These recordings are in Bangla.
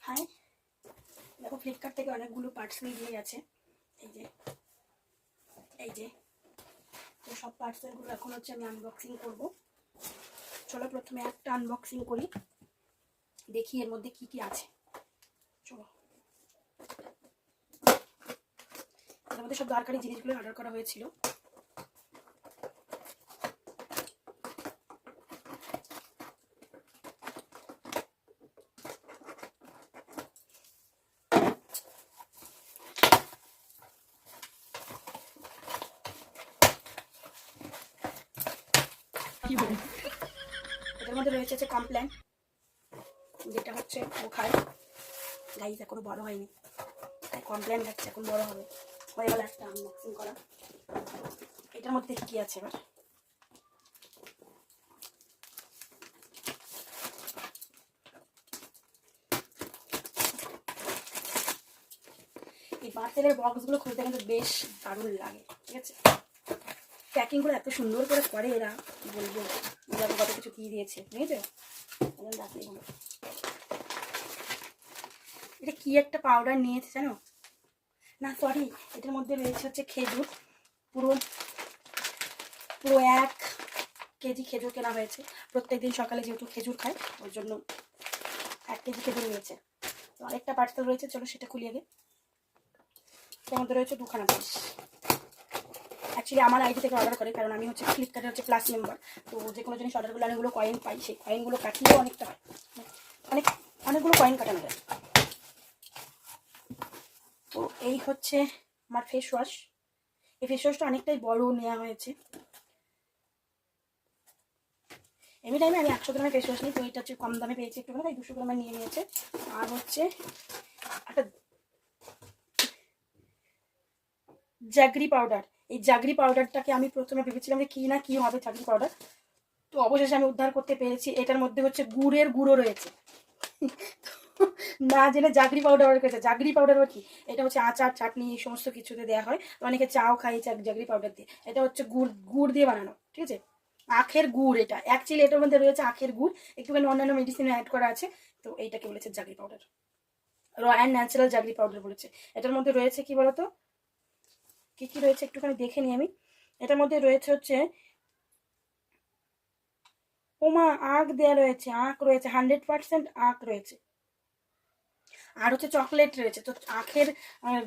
হাই, দেখো ফ্লিপকার্ট থেকে অনেকগুলো পার্সেল দিয়ে গেছে। এই যে তো সব পার্সেলগুলো এখন হচ্ছে আমি আনবক্সিং করব। চলো প্রথমে একটা আনবক্সিং করি, দেখি এর মধ্যে কি কি আছে। চলো, এর মধ্যে সব দরকারি জিনিসগুলো অর্ডার করা হয়েছিল। এটার মধ্যে রয়েছে কমপ্ল্যান, যেটা হচ্ছে ও খায়। গাইস এখনো বড় হয়নি, তাই কমপ্ল্যান খাচ্ছে, এখন বড় হবে। হয়ে গেল একটা আনবক্সিং করা। এটার মধ্যে কি আছে এবার? এই পার্সেলের বক্সগুলো খুলতে কিন্তু বেশ দারুণ লাগে, ঠিক আছে। প্যাকিংগুলো এত সুন্দর করে এরা, বলবো দেখো কত কিছু দিয়ে দিয়েছে, বুঝেছো। এটা কি একটা পাউডার নিয়েছে জানো না, সরি, এটার মধ্যে রয়েছে হচ্ছে খেজুর। পুরো 1 কেজি খেজুর কেনা হয়েছে। প্রত্যেকদিন সকালে যেহেতু খেজুর খায়, ওর জন্য 1 কেজি খেজুর নিয়েছে। তো আরেকটা পার্সেল রয়েছে, চলো সেটা খুলি আগে। এর মধ্যে রয়েছে 2খানা জিনিস। অ্যাকচুয়ালি আমার আইডি থেকে অর্ডার করে, কারণ আমি হচ্ছে ফ্লিপকার্টের হচ্ছে প্লাস মেম্বার। তো যে কোনো জিনিস অর্ডার করলে অনেকগুলো কয়েন পাই, সেই কয়েনগুলো কাটলেও অনেকটা হয়, অনেকগুলো কয়েন কাটানো যায়। তো এই হচ্ছে আমার ফেস ওয়াশ। এই ফেস ওয়াশটা অনেকটাই বড় নেওয়া হয়েছে। এমনি টাইমে আমি 100 গ্রামের ফেস ওয়াশ নিই, তো এটা হচ্ছে কম দামে পেয়েছি একটুখানি, তাই 200 গ্রামের নিয়ে নিয়েছে। আর হচ্ছে একটা জাগরি পাউডার। এই জাগরি পাউডারটাকে আমি প্রথমে ভেবেছিলাম যে কি না কি হবে জাগরি পাউডার, তো অবশেষে আমি উদ্ধার করতে পেরেছি। এটার মধ্যে হচ্ছে গুড়ের গুঁড়ো রয়েছে। না জেনে জাগরি পাউডার অর্ডার করেছে। জাগরি পাউডার কি? এটা হচ্ছে আচার, চাটনি, এই সমস্ত কিছুতে দেওয়া হয়। অনেকে চাও খাই জাগরি পাউডার দিয়ে। এটা হচ্ছে গুড় দিয়ে বানানো, ঠিক আছে। আখের গুড় এটা, অ্যাকচুয়ালি এটার মধ্যে রয়েছে আখের গুড়, একটুখানি অন্যান্য মেডিসিন অ্যাড করা আছে। তো এইটাকে বলেছে জাগরি পাউডার, র অ্যান্ড ন্যাচারাল জাগরি পাউডার বলেছে। এটার মধ্যে রয়েছে কি বলতো, কি কি রয়েছে একটুখানি দেখে নিই আমি। এটার মধ্যে রয়েছে হচ্ছে ওমা আখ দেওয়া রয়েছে, আখ রয়েছে 100% আখ রয়েছে। আর হচ্ছে চকলেট রয়েছে। তো আখের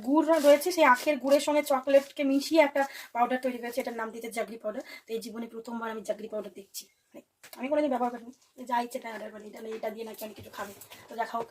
গুড় রয়েছে, সেই আখের গুড়ের সঙ্গে চকলেটকে মিশিয়ে একটা পাউডার তৈরি হয়েছে, এটার নাম দিয়েছে জাগরি পাউডার। তো এই জীবনে প্রথমবার আমি জাগরি পাউডার দেখছি, আমি কোনোদিন ব্যবহার করিনি। যা ইচ্ছে তাই অর্ডার করি, এটা দিয়ে নাকি অনেক কিছু খাবে। তো দেখা হোক,